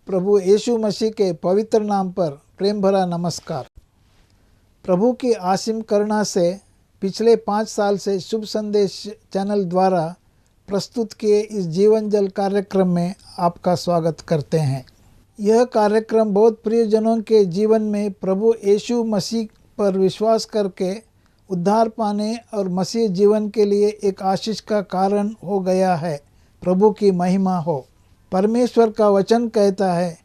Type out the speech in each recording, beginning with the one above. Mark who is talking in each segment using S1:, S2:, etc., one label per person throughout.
S1: प्रभु यीशु मसीह के पवित्र नाम पर प्रेम भरा नमस्कार। प्रभु की असीम करुणा से पिछले 5 साल से शुभ संदेश चैनल द्वारा प्रस्तुत किए इस जीवन जल कार्यक्रम में आपका स्वागत करते हैं। यह कार्यक्रम बहुत प्रियजनों के जीवन में प्रभु यीशु मसीह पर विश्वास करके उद्धार पाने और मसीह जीवन के लिए एक आशीष का कारण हो गया है। प्रभु की महिमा हो। परमेश्वर का वचन कहता है,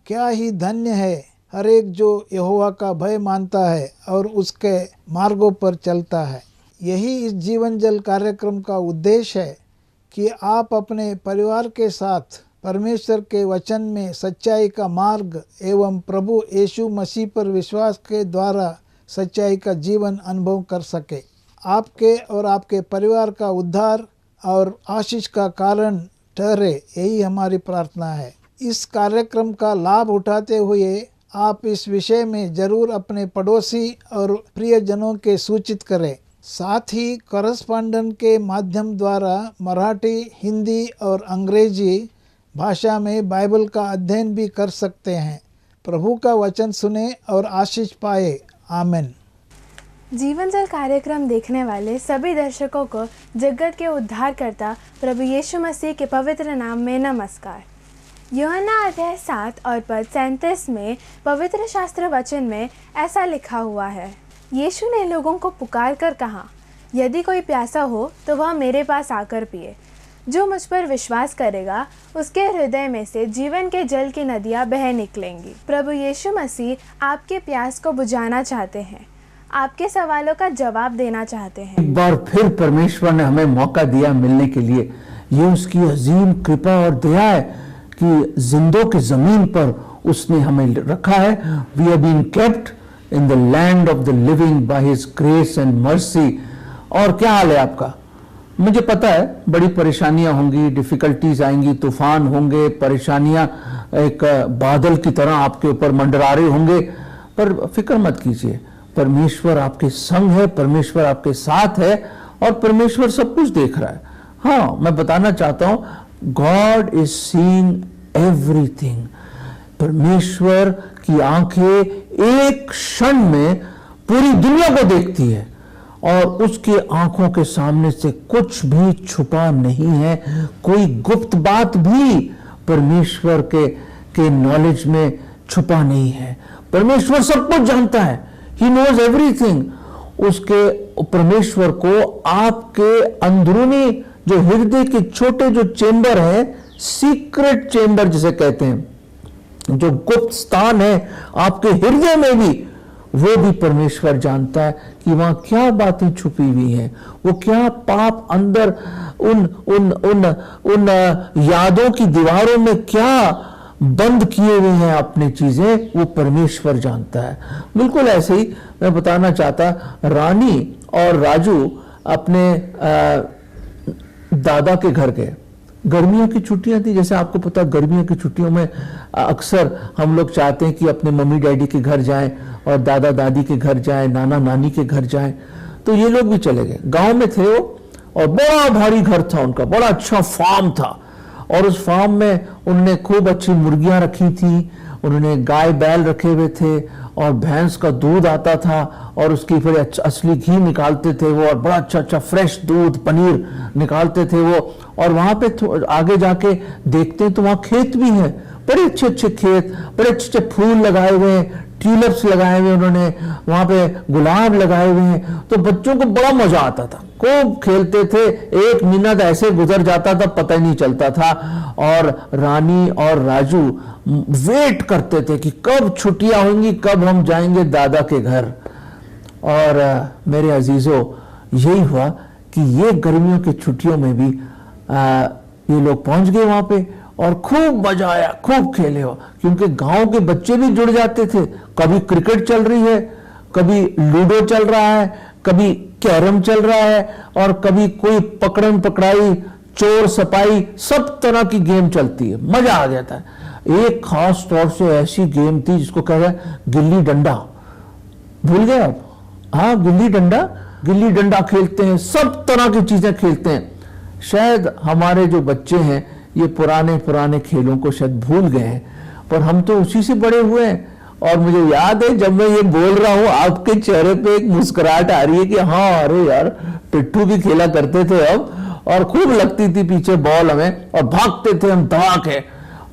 S1: क्या ही धन्य है हर एक जो यहोवा का भय मानता है और उसके मार्गों पर चलता है। यही इस जीवन जल कार्यक्रम का उद्देश्य है कि आप अपने परिवार के साथ परमेश्वर के वचन में सच्चाई का मार्ग एवं प्रभु यीशु मसीह पर विश्वास के द्वारा सच्चाई का जीवन अनुभव कर सके। आपके और आपके परिवार का उद्धार और आशीष का कारण ठहरे, यही हमारी प्रार्थना है। इस कार्यक्रम का लाभ उठाते हुए आप इस विषय में जरूर अपने पड़ोसी और प्रियजनों के सूचित करें। साथ ही करस्पॉन्डेंट के माध्यम द्वारा मराठी, हिंदी और अंग्रेजी भाषा में बाइबल का अध्ययन भी कर सकते हैं। प्रभु का वचन सुने और आशीष पाए। आमीन।
S2: जीवन जल कार्यक्रम देखने वाले सभी दर्शकों को जगत के उद्धारकर्ता प्रभु यीशु मसीह के पवित्र नाम में नमस्कार। यूहन्ना अध्याय 7 और पद 37 में पवित्र शास्त्र वचन में ऐसा लिखा हुआ है, यीशु ने लोगों को पुकार कर कहा, यदि कोई प्यासा हो तो वह मेरे पास आकर पिए। जो मुझ पर विश्वास करेगा उसके हृदय में से जीवन के जल की नदियाँ बह निकलेंगी। प्रभु यीशु मसीह आपके प्यास को बुझाना चाहते हैं, आपके सवालों का जवाब देना चाहते हैं।
S3: एक बार फिर परमेश्वर ने हमें मौका दिया मिलने के लिए। ये उसकी अजीम कृपा और दया है कि जिंदों की जमीन पर उसने हमें रखा है। We have been kept in the land of the living by his grace and mercy. और क्या हाल है आपका? मुझे पता है बड़ी परेशानियां होंगी, डिफिकल्टीज आएंगी, तूफान होंगे, परेशानियां एक बादल की तरह आपके ऊपर मंडरा रहे होंगे, पर फिक्र मत कीजिए। परमेश्वर आपके संग है, परमेश्वर आपके साथ है और परमेश्वर सब कुछ देख रहा है। हाँ, मैं बताना चाहता हूं, गॉड इज सीइंग एवरीथिंग। परमेश्वर की आंखें एक क्षण में पूरी दुनिया को देखती है और उसके आंखों के सामने से कुछ भी छुपा नहीं है। कोई गुप्त बात भी परमेश्वर के नॉलेज में छुपा नहीं है। परमेश्वर सब कुछ जानता है। He knows everything। उसके परमेश्वर को आपके अंदरूनी जो हृदय के छोटे जो चेंबर है, सीक्रेट चेंबर जिसे कहते हैं, जो गुप्त स्थान है आपके हृदय में भी, वो भी परमेश्वर जानता है कि वहां क्या बातें छुपी हुई हैं, वो क्या पाप अंदर उन यादों की दीवारों में क्या बंद किए हुए हैं अपनी चीजें, वो परमेश्वर जानता है। बिल्कुल ऐसे ही मैं बताना चाहता, रानी और राजू अपने दादा के घर गए। गर्मियों की छुट्टियां थी, जैसे आपको पता, गर्मियों की छुट्टियों में अक्सर हम लोग चाहते हैं कि अपने मम्मी डैडी के घर जाएं और दादा दादी के घर जाएं, नाना नानी के घर जाएं। तो ये लोग भी चले गए। गांव में थे वो और बड़ा भारी घर था उनका, बड़ा अच्छा फार्म था और उस फार्म में उन्होंने खूब अच्छी मुर्गियां रखी थी, उन्होंने गाय बैल रखे हुए थे और भैंस का दूध आता था और उसकी फिर असली घी निकालते थे वो, और बड़ा अच्छा अच्छा फ्रेश दूध पनीर निकालते थे वो। और वहां पे आगे जाके देखते हैं तो वहां खेत भी है, बड़े अच्छे अच्छे खेत, बड़े अच्छे अच्छे फूल लगाए हुए हैं, ट्यूलिप्स लगाए हुए उन्होंने, वहां पे गुलाब लगाए हुए हैं। तो बच्चों को बड़ा मजा आता था, खूब खेलते थे। 1 मिनट ऐसे गुजर जाता था पता ही नहीं चलता था। और रानी और राजू वेट करते थे कि कब छुट्टियां होंगी, कब हम जाएंगे दादा के घर। और मेरे अजीजों, यही हुआ कि ये गर्मियों की छुट्टियों में भी ये लोग पहुंच गए वहां पे और खूब मजा आया, खूब खेले हो, क्योंकि गांव के बच्चे भी जुड़ जाते थे। कभी क्रिकेट चल रही है, कभी लूडो चल रहा है, कभी कैरम चल रहा है और कभी कोई पकड़न पकड़ाई, चोर सपाई, सब तरह की गेम चलती है। मजा आ गया था। एक खास तौर से ऐसी गेम थी जिसको कह रहे हैं गिल्ली डंडा। भूल गए आप? हाँ, गिल्ली डंडा खेलते हैं, सब तरह की चीजें खेलते हैं। शायद हमारे जो बच्चे हैं ये पुराने खेलों को शायद भूल गए हैं पर हम तो उसी से बड़े हुए हैं। और मुझे याद है जब मैं ये बोल रहा हूं, आपके चेहरे पे एक मुस्कुराहट आ रही है कि हाँ अरे यार पिट्ठू भी खेला करते थे हम, और खूब लगती थी पीछे बॉल हमें, और भागते थे हम धमाके।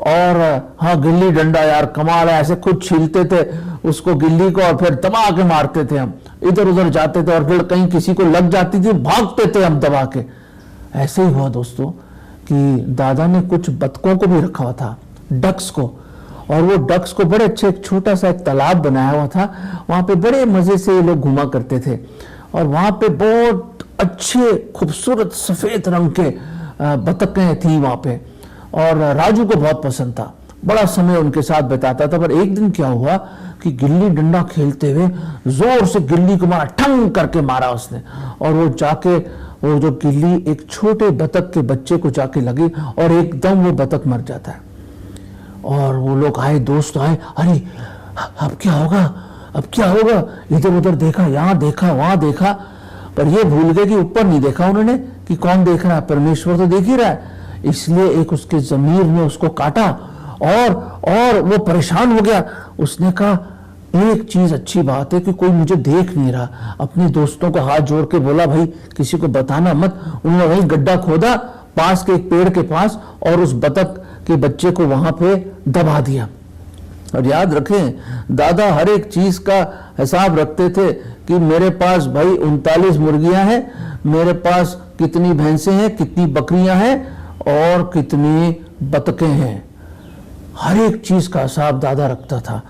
S3: और हाँ गिल्ली डंडा यार कमाल है, ऐसे खुद छीलते थे उसको गिल्ली को और फिर दबा के मारते थे हम, इधर उधर जाते थे और फिर कहीं किसी को लग जाती थी भागते थे हम दबा के। ऐसे ही हुआ दोस्तों कि दादा ने कुछ बतखों को भी रखा हुआ था, डक्स को, और वो डक्स को बड़े अच्छे एक छोटा सा एक तालाब बनाया हुआ था, वहां पे बड़े मजे से ये लोग घुमा करते थे। और वहां पे बहुत अच्छे खूबसूरत सफेद रंग के बतखें थी वहां पे, और राजू को बहुत पसंद था, बड़ा समय उनके साथ बिताता था। पर एक दिन क्या हुआ कि गिल्ली डंडा खेलते हुए जोर से गिल्ली को मारा, ठंग करके मारा उसने, और वो जाके वो जो गिल्ली एक छोटे बतख के बच्चे को जाके लगी और एकदम वो बतख मर जाता है। और वो लोग आए, दोस्त आए, अरे अब क्या होगा, अब क्या होगा, इधर उधर देखा, यहाँ देखा वहां देखा, पर ये भूल गए कि ऊपर नहीं देखा उन्होंने कि कौन देख रहा है, परमेश्वर तो देख ही रहा है। इसलिए एक उसके जमीर ने उसको काटा और वो परेशान हो गया। उसने कहा एक चीज अच्छी बात है कि कोई मुझे देख नहीं रहा। अपने दोस्तों को हाथ जोड़ के बोला भाई किसी को बताना मत। उन्होंने वही गड्ढा खोदा पास के एक पेड़ के पास और उस बतख के बच्चे को वहां पे दबा दिया। और याद रखें दादा हर एक चीज का हिसाब रखते थे कि मेरे पास भाई 39 मुर्गियां हैं, मेरे पास कितनी भैंसें हैं, कितनी बकरियां हैं और कितनी बतखें हैं। हर एक चीज का हिसाब दादा रखता था।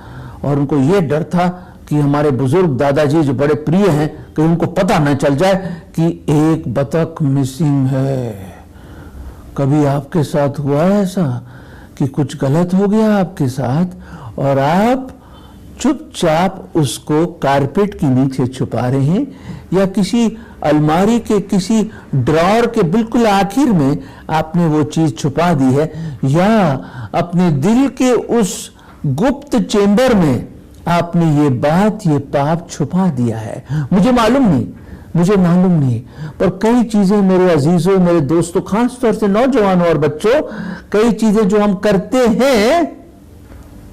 S3: और उनको यह डर था कि हमारे बुजुर्ग दादाजी जो बड़े प्रिय हैं कि उनको पता न चल जाए कि एक बतख मिसिंग है। कभी आपके साथ हुआ है ऐसा कि कुछ गलत हो गया आपके साथ और आप चुपचाप उसको कारपेट के नीचे छुपा रहे हैं या किसी अलमारी के किसी ड्रॉर के बिल्कुल आखिर में आपने वो चीज छुपा दी है, या अपने दिल के उस गुप्त चेंबर में आपने ये बात ये पाप छुपा दिया है। मुझे मालूम नहीं, पर कई चीजें मेरे अजीजों, मेरे दोस्तों, खास तौर से नौजवानों और बच्चों, कई चीजें जो हम करते हैं,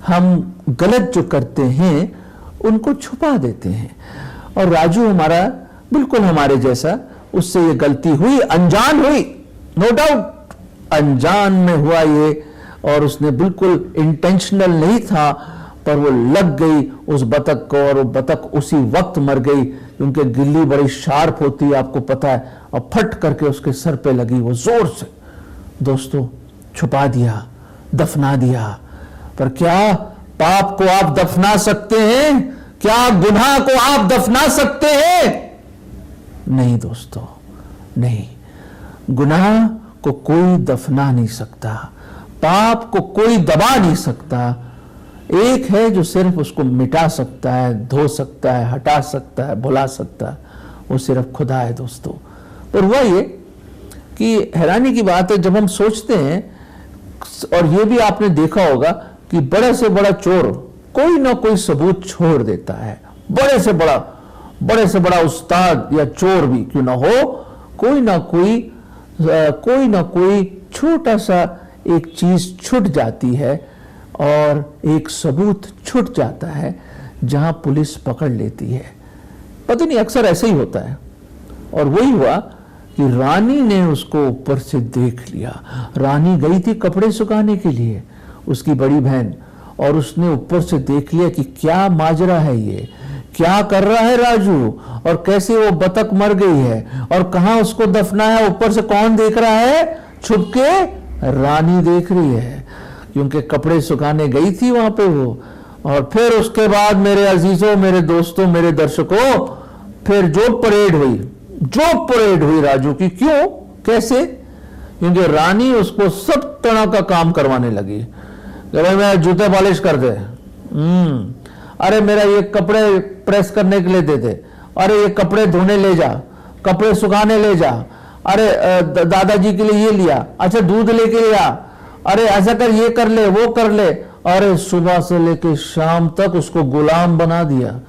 S3: हम गलत जो करते हैं उनको छुपा देते हैं। और राजू हमारा बिल्कुल हमारे जैसा, उससे ये गलती हुई, अनजान हुई, नो डाउट अनजान में हुआ ये, और उसने बिल्कुल इंटेंशनल नहीं था, पर वो लग गई उस बतख को और वो बतख उसी वक्त मर गई क्योंकि गिल्ली बड़ी शार्प होती है आपको पता है, और फट करके उसके सर पे लगी वो जोर से। दोस्तों छुपा दिया, दफना दिया। पर क्या पाप को आप दफना सकते हैं? क्या गुनाह को आप दफना सकते हैं? नहीं दोस्तों, नहीं। गुनाह को कोई दफना नहीं सकता, पाप को कोई दबा नहीं सकता। एक है जो सिर्फ उसको मिटा सकता है, धो सकता है, हटा सकता है, भुला सकता है, वो सिर्फ खुदा है दोस्तों। पर हुआ ये कि हैरानी की बात है जब हम सोचते हैं, और ये भी आपने देखा होगा कि बड़े से बड़ा चोर कोई ना कोई सबूत छोड़ देता है, बड़े से बड़ा उस्ताद या चोर भी क्यों ना हो, कोई ना कोई छोटा सा एक चीज छूट जाती है और एक सबूत छूट जाता है जहां पुलिस पकड़ लेती है। पता नहीं अक्सर ऐसे ही होता है। और वही हुआ कि रानी ने उसको ऊपर से देख लिया। रानी गई थी कपड़े सुखाने के लिए, उसकी बड़ी बहन, और उसने ऊपर से देख लिया कि क्या माजरा है, ये क्या कर रहा है राजू, और कैसे वो बतख मर गई है और कहां उसको दफनाया, ऊपर से कौन देख रहा है, छुप के रानी देख रही है क्योंकि कपड़े सुखाने गई थी वहां पे वो। और फिर उसके बाद मेरे अजीजों, मेरे दोस्तों, मेरे दर्शकों, फिर जो परेड हुई राजू की। क्यों, कैसे? क्योंकि रानी उसको सब तरह का काम करवाने लगी। अरे मेरा जूते पॉलिश कर दे, अरे मेरा ये कपड़े प्रेस करने के लिए दे दे, अरे ये कपड़े धोने ले जा, कपड़े सुखाने ले जा, अरे दादाजी के लिए ये लिया, अच्छा दूध लेके लिया, अरे ऐसा कर, ये कर ले, वो कर ले। अरे सुबह से लेके शाम तक उसको गुलाम बना दिया।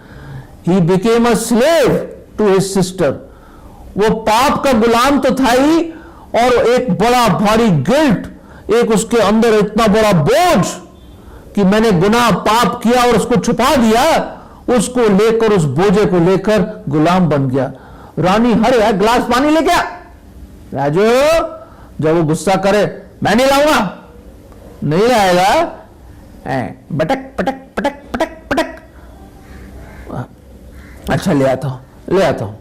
S3: He became a slave to his sister. वो पाप का गुलाम तो था ही, और एक बड़ा भारी गिल्ट, एक उसके अंदर इतना बड़ा बोझ कि मैंने गुनाह पाप किया और उसको छुपा दिया, उसको लेकर, उस बोझे को लेकर गुलाम बन गया। रानी हर है गिलास पानी लेके आ। राजू जब वो गुस्सा करे, मैं नहीं लाऊंगा, नहीं लाएगा, बटक पटक पटक पटक पटक, अच्छा ले आता हूं, ले आता हूं।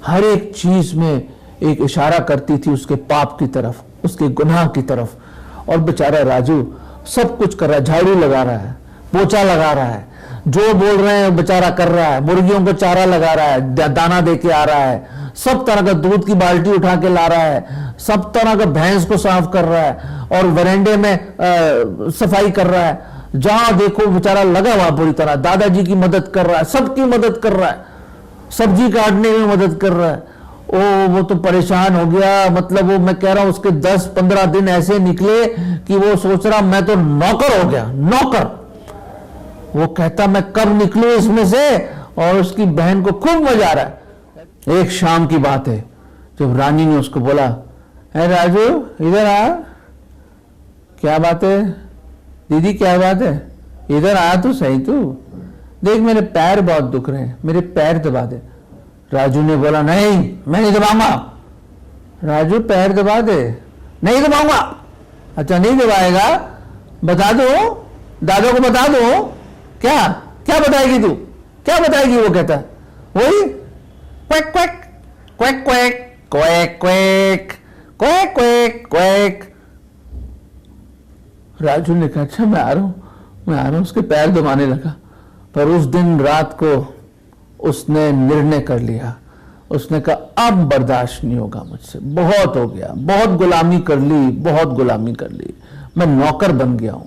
S3: हर एक चीज में एक इशारा करती थी उसके पाप की तरफ, उसके गुनाह की तरफ। और बेचारा राजू सब कुछ कर रहा है, झाड़ू लगा रहा है, पोछा लगा रहा है, जो बोल रहे हैं बेचारा कर रहा है, मुर्गियों को चारा लगा रहा है, दाना दे के आ रहा है, सब तरह का दूध की बाल्टी उठा के ला रहा है, सब तरह का भैंस को साफ कर रहा है, और वरेंडे में सफाई कर रहा है। जहां देखो बेचारा लगा हुआ पूरी तरह, दादाजी की मदद कर रहा है, सबकी मदद कर रहा है, सब्जी काटने में मदद कर रहा है। वो तो परेशान हो गया, मतलब वो मैं कह रहा हूं उसके 10-15 दिन ऐसे निकले कि वो सोच रहा मैं तो नौकर हो गया, नौकर। वो कहता मैं कब निकलूं इसमें से, और उसकी बहन को खूब मजा आ रहा है। एक शाम की बात है जब रानी ने उसको बोला, है राजू इधर आ। क्या बात है दीदी, क्या बात है, इधर आ तो सही, तू देख मेरे पैर बहुत दुख रहे हैं, मेरे पैर दबा दे। राजू ने बोला नहीं मैं नहीं दबाऊंगा। राजू पैर दबा दे। नहीं दबाऊंगा। अच्छा नहीं दबाएगा, बता दो, दादा को बता दो। क्या क्या बताएगी तू, क्या बताएगी? वो कहता वही quack quack quack quack quack quack quack quack quack. Raju ने कहा अच्छा मैं आ रहा हूं, मैं आ रहा हूं। उसके पैर दबाने लगा। पर उस दिन रात को उसने निर्णय कर लिया, उसने कहा अब बर्दाश्त नहीं होगा मुझसे, बहुत हो गया, बहुत गुलामी कर ली, बहुत गुलामी कर ली, मैं नौकर बन गया हूं।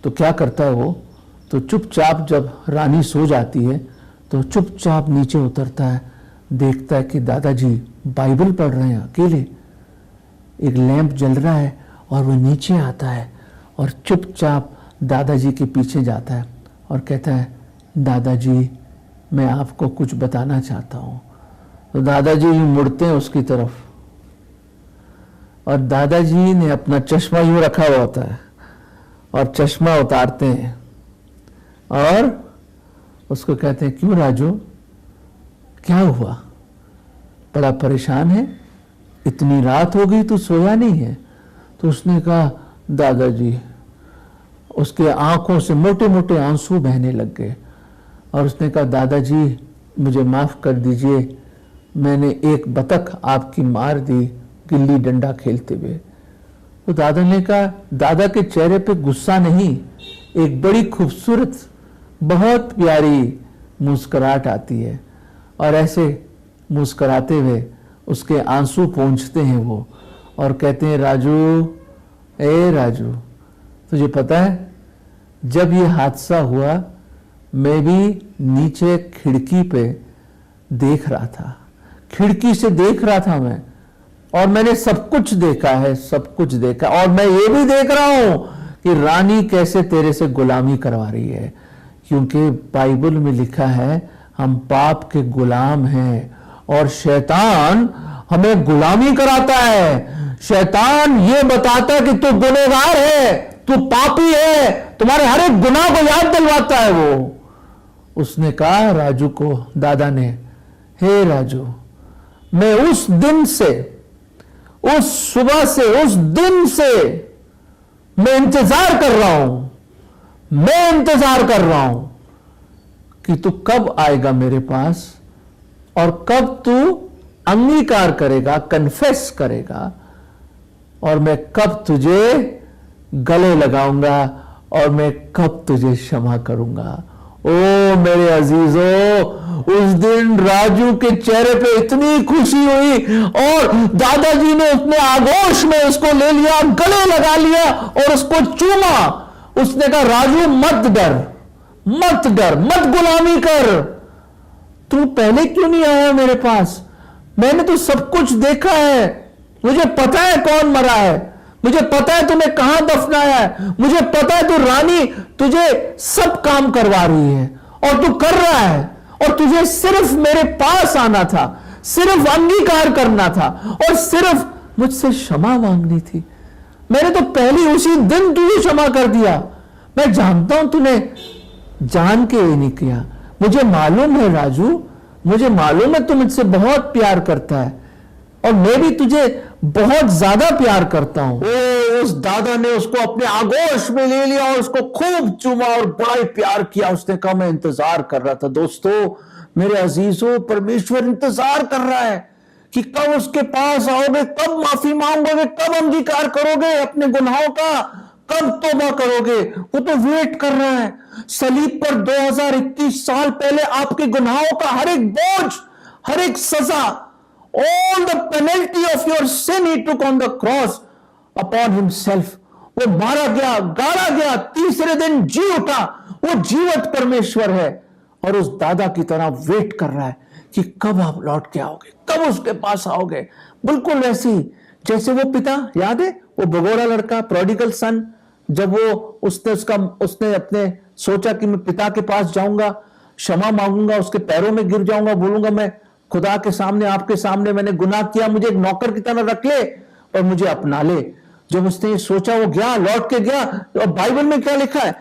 S3: तो क्या करता है वो, तो चुपचाप जब रानी सो जाती है तो चुपचाप नीचे उतरता है, देखता है कि दादाजी बाइबल पढ़ रहे हैं अकेले, एक लैंप जल रहा है, और वो नीचे आता है और चुपचाप दादाजी के पीछे जाता है और कहता है दादाजी मैं आपको कुछ बताना चाहता हूं। तो दादाजी मुड़ते हैं उसकी तरफ, और दादाजी ने अपना चश्मा यूं रखा हुआ होता है, और चश्मा उतारते हैं और उसको कहते हैं क्यों राजू, क्या हुआ, बड़ा परेशान है, इतनी रात हो गई तू सोया नहीं है? तो उसने कहा दादाजी, उसके आंखों से मोटे मोटे आंसू बहने लग गए, और उसने कहा दादाजी मुझे माफ कर दीजिए, मैंने एक बतख आपकी मार दी गिल्ली डंडा खेलते हुए। तो दादा ने कहा, दादा के चेहरे पे गुस्सा नहीं, एक बड़ी खूबसूरत बहुत प्यारी मुस्कुराहट आती है, और ऐसे मुस्कुराते हुए उसके आंसू पोंछते हैं वो, और कहते हैं राजू, ए राजू, तुझे पता है जब ये हादसा हुआ मैं भी नीचे खिड़की पे देख रहा था, खिड़की से देख रहा था मैं, और मैंने सब कुछ देखा है, सब कुछ देखा, और मैं ये भी देख रहा हूं कि रानी कैसे तेरे से गुलामी करवा रही है, क्योंकि बाइबल में लिखा है हम पाप के गुलाम हैं, और शैतान हमें गुलामी कराता है। शैतान ये बताता है कि तू गुनहगार है, तू पापी है, तुम्हारे हर एक गुनाह को याद दिलवाता है वो। उसने कहा राजू को, दादा ने, हे राजू, मैं उस दिन से, उस सुबह से, उस दिन से मैं इंतजार कर रहा हूं, मैं इंतजार कर रहा हूं कि तू कब आएगा मेरे पास, और कब तू अंगीकार करेगा, कन्फेस करेगा, और मैं कब तुझे गले लगाऊंगा, और मैं कब तुझे क्षमा करूंगा। ओ मेरे अजीजों, उस दिन राजू के चेहरे पे इतनी खुशी हुई, और दादाजी ने अपने आगोश में उसको ले लिया, गले लगा लिया और उसको चूमा। उसने कहा राजू मत डर, मत डर, मत गुलामी कर, तू पहले क्यों नहीं आया मेरे पास? मैंने तो सब कुछ देखा है, मुझे पता है कौन मरा है, मुझे पता है तुम्हें कहां दफनाया है, मुझे पता है तू रानी तुझे सब काम करवा रही है, और तू कर रहा है, और तुझे सिर्फ मेरे पास आना था, सिर्फ अंगीकार करना था, और सिर्फ मुझसे क्षमा मांगनी थी। मैंने तो पहले उसी दिन तुझे क्षमा कर दिया, मैं जानता हूं तूने जान के ये नहीं किया, मुझे मालूम है राजू, मुझे मालूम है तू मुझसे बहुत प्यार करता है और मैं भी तुझे बहुत ज्यादा प्यार करता हूं। उस दादा ने उसको अपने आगोश में ले लिया और उसको खूब चूमा और बड़ा ही प्यार किया। उसने कहा मैं इंतजार कर रहा था। दोस्तों मेरे अजीजों, परमेश्वर इंतजार कर रहा है कि कब उसके पास आओगे, कब माफी मांगोगे, कब अंगीकार करोगे अपने गुनाहों का, कब तौबा करोगे। वो तो वेट कर रहा है। सलीब पर 2021 साल पहले आपके गुनाहों का हर एक बोझ, हर एक सजा, all the penalty of your sin he took on the cross upon himself। वो मारा गया, गाड़ा गया, तीसरे दिन जी उठा। वो जीवत परमेश्वर है और उस दादा की तरह वेट कर रहा है कि कब आप लौट के आओगे, कब उसके पास आओगे। बिल्कुल वैसे ही जैसे वो पिता, याद है वो भगोड़ा लड़का, प्रोडिगल सन, जब वो उसने अपने सोचा कि मैं पिता के पास जाऊंगा, क्षमा मांगूंगा, उसके पैरों में गिर जाऊंगा, बोलूंगा मैं खुदा के सामने, आपके सामने मैंने गुनाह किया, मुझे एक नौकर की तरह रख ले और मुझे अपना ले। जब उसने ये सोचा वो गया, लौट के गया। और बाइबल में क्या लिखा है,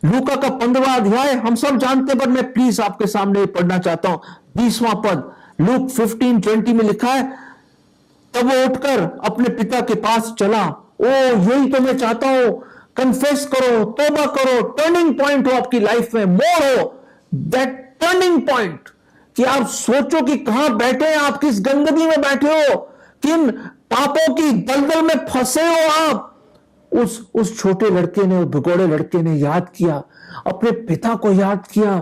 S3: लूका का 15वां अध्याय हम सब जानते हैं, पर मैं प्लीज आपके सामने पढ़ना चाहता हूं। 20वां पद, लूक 15:20 में लिखा है, तब वो उठकर अपने पिता के पास चला। ओ यही तो मैं चाहता हूं, कन्फेस करो, तौबा करो, टर्निंग पॉइंट हो आपकी लाइफ में, मोड़ हो, दैट टर्निंग पॉइंट कि आप सोचो कि कहां बैठे हैं आप, किस गंदगी में बैठे हो, किन पापों की दलदल में फंसे हो आप। उस छोटे लड़के ने, उस भगोड़े लड़के ने याद किया, अपने पिता को याद किया।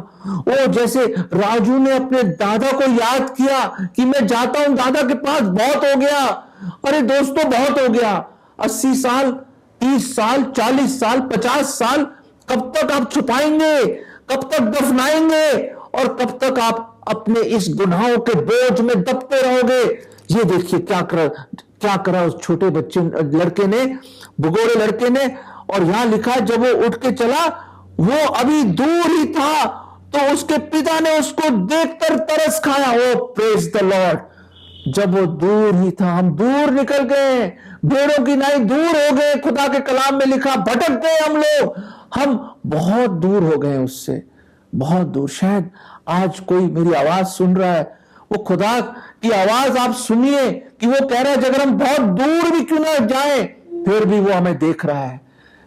S3: वो जैसे राजू ने अपने दादा को याद किया कि मैं जाता हूं दादा के पास, बहुत हो गया। अरे दोस्तों बहुत हो गया। 80 साल, 30 साल, 40 साल, 50 साल, कब तक आप छुपाएंगे, कब तक दफनाएंगे और कब तक आप अपने इस गुनाहों के बोझ में दबते रहोगे। ये देखिए क्या करा उस छोटे बच्चे लड़के ने, भगोड़े लड़के ने। और यहां लिखा, जब वो उठ के चला, वो अभी दूर ही था तो उसके पिता ने उसको देखकर तरस खाया। ओ प्रेज द लॉर्ड। जब वो दूर ही था, हम दूर निकल गए, भेड़ों की नाई दूर हो गए। खुदा के कलाम में लिखा, भटक गए हम लोग, हम बहुत दूर हो गए उससे, बहुत दूर। शायद आज कोई मेरी आवाज सुन रहा है, वो खुदा की आवाज आप सुनिए कि वो कह रहा है अगर हम बहुत दूर भी क्यों ना जाए, फिर भी वो हमें देख रहा है,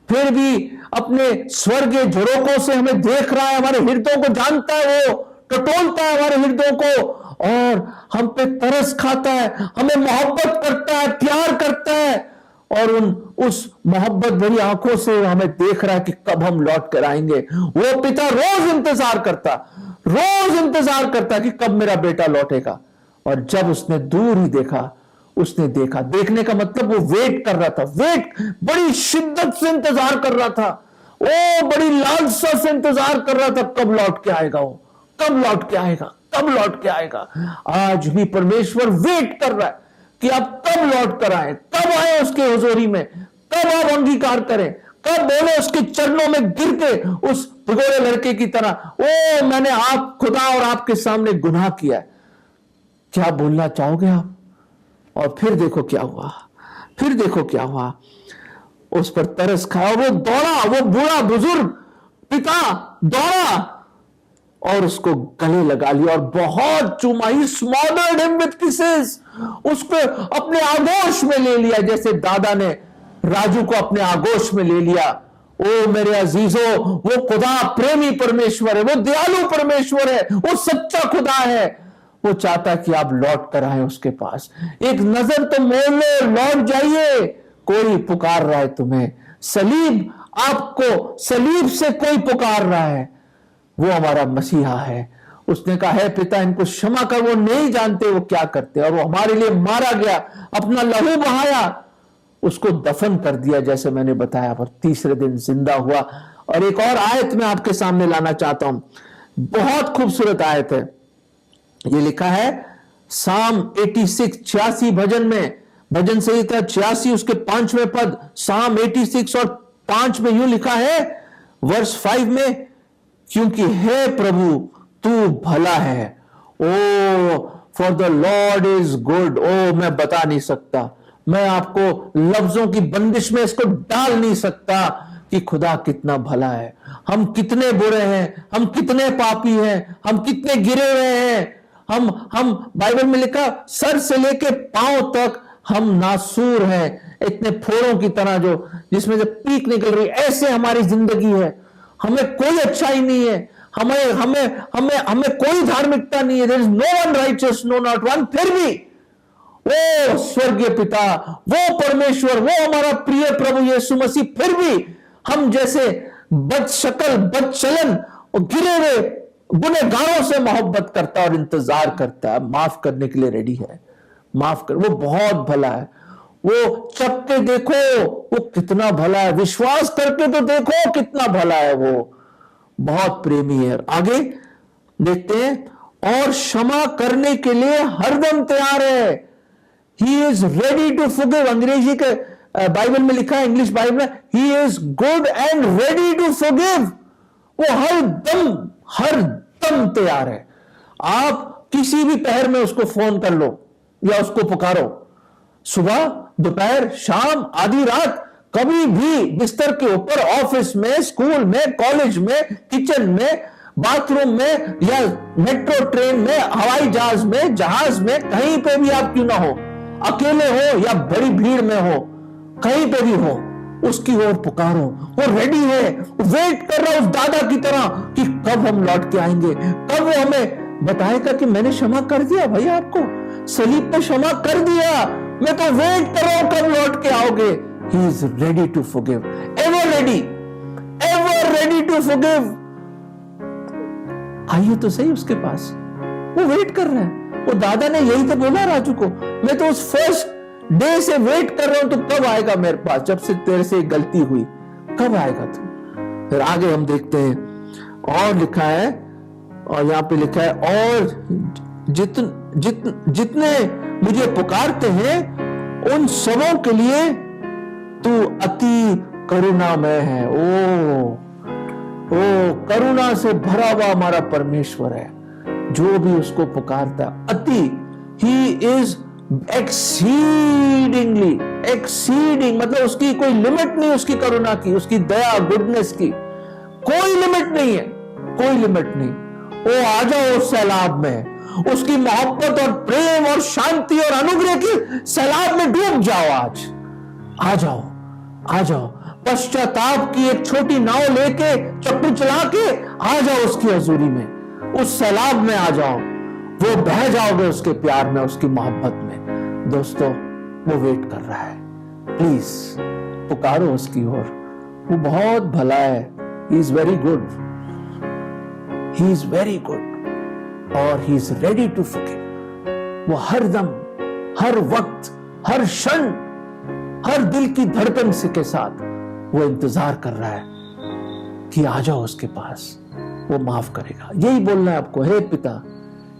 S3: फिर भी अपने स्वर्गीय झरोकों से हमें देख रहा है, हमारे हृदयों को जानता है, वो टटोलता है हमारे हृदयों को और हम पे तरस खाता है, हमें मोहब्बत करता है, प्यार करता है और उस मोहब्बत भरी आंखों से हमें देख रहा है कि कब हम लौट कर आएंगे। वो पिता रोज इंतजार करता कि कब मेरा बेटा लौटेगा। और जब उसने दूर ही देखा, उसने देखा, देखने का मतलब वो वेट कर रहा था, वेट बड़ी शिद्दत से इंतजार कर रहा था, वो बड़ी लालसा से इंतजार कर रहा था कब लौट के आएगा, वो कब लौट के आएगा, कब लौट के आएगा। आज भी परमेश्वर वेट कर रहा है कि आप कब लौट कर आए, कब आए उसके हुजूरी में, कब आप अंगीकार करें, कब बोले उसके चरणों में गिर के उस भगोड़े लड़के की तरह, ओ मैंने आप खुदा और आपके सामने गुनाह किया है। क्या बोलना चाहोगे आप? और फिर देखो क्या हुआ, फिर देखो क्या हुआ। उस पर तरस खाया, वो दौड़ा, वो बूढ़ा बुजुर्ग पिता दौड़ा और उसको गले लगा लिया और बहुत चूमा। ही स्मॉदर्ड हिम विद किसेस, उसको अपने आगोश में ले लिया, जैसे दादा ने राजू को अपने आगोश में ले लिया। ओ मेरे अजीजों, वो खुदा प्रेमी परमेश्वर है, वो दयालु परमेश्वर है, वो सच्चा खुदा है। वो चाहता कि आप लौट कर आए उसके पास, एक नजर तो मोड़ लो, लौट जाइए। कोई पुकार रहा है तुम्हें, सलीब, आपको सलीब से कोई पुकार रहा है, वो हमारा मसीहा है। उसने कहा है पिता इनको क्षमा कर, वो नहीं जानते वो क्या करते। और वो हमारे लिए मारा गया, अपना लहू बहाया, उसको दफन कर दिया जैसे मैंने बताया, पर तीसरे दिन जिंदा हुआ। और एक और आयत मैं आपके सामने लाना चाहता हूं, बहुत खूबसूरत आयत है। ये लिखा है साम 86 86 भजन में, भजन संहिता 86 उसके 5वें पद, साम 86 और 5 में यूं लिखा है वर्स 5 में, क्योंकि हे प्रभु तू भला है, O for the Lord is good. ओ मैं बता नहीं सकता, मैं आपको लफ्जों की बंदिश में इसको डाल नहीं सकता कि खुदा कितना भला है, हम कितने बुरे हैं, हम कितने पापी हैं, हम कितने गिरे हुए हैं। हम बाइबल में लिखा सर से लेके पांव तक हम नासूर हैं, इतने फोड़ों की तरह जो जिसमें से पीक निकल रही, ऐसे हमारी जिंदगी है। हमें कोई अच्छाई नहीं है, हमें हमें हमें हमें कोई धार्मिकता नहीं है। There is no one righteous, no not one. फिर भी वो स्वर्गीय पिता, वो परमेश्वर, वो हमारा प्रिय प्रभु यीशु मसीह फिर भी हम जैसे बदशक्ल बदचलन और गिरे हुए गुनहगारों से मोहब्बत करता और इंतजार करता है, माफ करने के लिए रेडी है। माफ कर, वो बहुत भला है। वो चख के देखो वो कितना भला है, विश्वास करके तो देखो कितना भला है, वो बहुत प्रेमी है। आगे देखते हैं, और क्षमा करने के लिए हरदम तैयार है। He is ready to forgive. अंग्रेजी के बाइबल में लिखा है, इंग्लिश बाइबल में, he is good and ready to forgive. वो हर दम तैयार है। आप किसी भी पहर में उसको फोन कर लो या उसको पुकारो, सुबह दोपहर शाम आधी रात, कभी भी बिस्तर के ऊपर, ऑफिस में, स्कूल में, कॉलेज में, किचन में, बाथरूम में या मेट्रो ट्रेन में, हवाई जहाज में, जहाज में, कहीं पे भी आप क्यों ना हो, अकेले हो या बड़ी भीड़ में हो, कहीं पे भी हो, उसकी ओर पुकारो। वो रेडी है, वेट कर रहा है उस दादा की तरह कि कब हम लौट के आएंगे, कब वो हमें बताएगा कि मैंने क्षमा कर दिया भाई, आपको सलीब पे क्षमा कर दिया, मैं तो वेट कर रहा हूं कब लौट के आओगे। He is ready to forgive, ever ready to forgive. आइए तो सही उसके पास, वो वेट कर रहा है। वो दादा ने यही तो बोला राजू को, मैं तो उस फर्स्ट डे से वेट कर रहा हूं, तो कब आएगा मेरे पास, जब से तेरे से गलती हुई, कब आएगा तू। फिर आगे हम देखते हैं और लिखा है, और यहां पे लिखा है, और जितने मुझे पुकारते हैं उन सबों के लिए तू अति करुणामय है। ओ करुणा से भरा हुआ हमारा परमेश्वर है, जो भी उसको पुकारता है। अति, ही इज एक्सीडिंग मतलब उसकी कोई लिमिट नहीं, उसकी करुणा की, उसकी दया गुडनेस की कोई लिमिट नहीं है, कोई लिमिट नहीं। ओ आ जाओ उस सैलाब में, उसकी मोहब्बत और प्रेम और शांति और अनुग्रह की सैलाब में डूब जाओ। आज आ जाओ पश्चाताप की एक छोटी नाव लेके, चप्पू चला के आ जाओ उसकी हजूरी में, उस सैलाब में आ जाओ, वो बह जाओगे उसके प्यार में, उसकी मोहब्बत में। दोस्तों, वो वेट कर रहा है, प्लीज पुकारो उसकी ओर। वो बहुत भला है, he is very good, he is very good और he is ready to forgive. वो हर दम, हर वक्त, हर क्षण, हर दिल की धड़कन से के साथ वो इंतजार कर रहा है कि आ जाओ उसके पास, वो माफ करेगा। यही बोलना है आपको, हे पिता,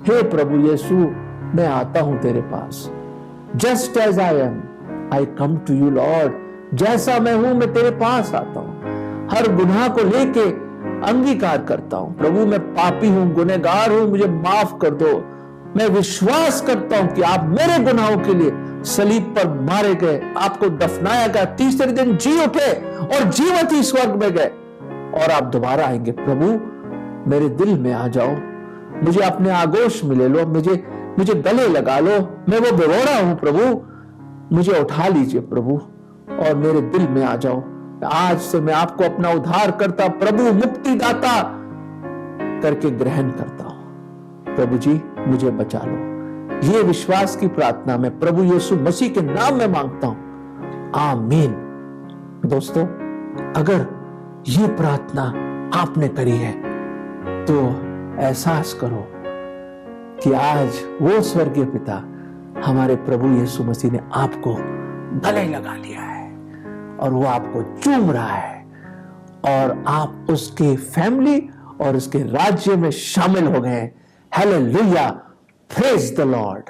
S3: हे प्रभु यीशु, मैं आता हूं तेरे पास, just as I am I come to you Lord. जैसा मैं हूं मैं तेरे पास आता हूं, हर गुनाह को लेके अंगीकार करता हूं। प्रभु, मैं पापी हूं, गुनहगार हूं, मुझे माफ कर दो। मैं विश्वास करता हूं कि आप मेरे गुनाहों के लिए सलीब पर मारे गए, आपको दफनाया गया, तीसरे दिन जी उठे और जीवित ही स्वर्ग में गए, और आप दोबारा आएंगे। प्रभु, मेरे दिल में आ जाओ, मुझे अपने आगोश में ले लो, मुझे गले लगा लो, मैं वो बेरोड़ा हूं प्रभु, मुझे उठा लीजिए प्रभु, और मेरे दिल में आ जाओ। आज से मैं आपको अपना उद्धार करता, प्रभु मुक्तिदाता करके ग्रहण करता हूं। प्रभु जी, मुझे बचा लो। ये विश्वास की प्रार्थना मैं प्रभु यीशु मसीह के नाम में मांगता हूं, आमीन। दोस्तों, अगर ये प्रार्थना आपने करी है तो एहसास करो कि आज वो स्वर्गीय पिता, हमारे प्रभु यीशु मसीह ने आपको गले लगा लिया है और वो आपको चूम रहा है, और आप उसके फैमिली और उसके राज्य में शामिल हो गए। Hallelujah, praise the Lord.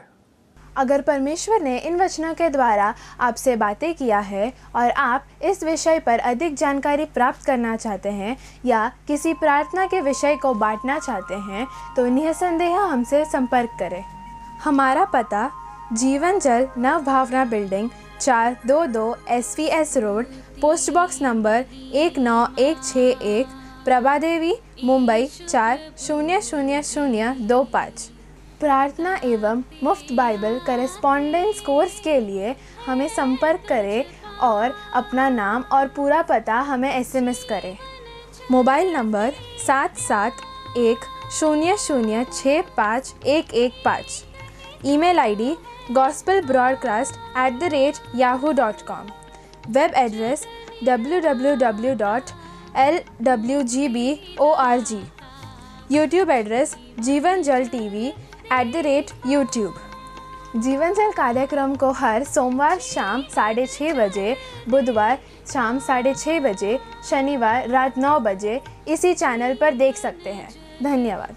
S2: अगर परमेश्वर ने इन वचनों के द्वारा आपसे बातें किया है और आप इस विषय पर अधिक जानकारी प्राप्त करना चाहते हैं या किसी प्रार्थना के विषय को बांटना चाहते हैं, तो निसंदेह हमसे संपर्क करें। हमारा पता Jeevan Jal Nav Bhavna building, 422 SVS road, post box number 19161, Prabhadevi, Mumbai 400025। प्रार्थना एवं मुफ्त बाइबल करेस्पॉन्डेंस कोर्स के लिए हमें संपर्क करें और अपना नाम और पूरा पता हमें SMS करें। Mobile number 7710065115। Email ID gospelbroadcast@yahoo.com। Web address www.lwgb.org। YouTube address जीवन जल TV @YouTube। जीवन जल कार्यक्रम को हर सोमवार शाम 6:30 बजे, बुधवार शाम 6:30 बजे, शनिवार रात 9 बजे इसी चैनल पर देख सकते हैं। धन्यवाद।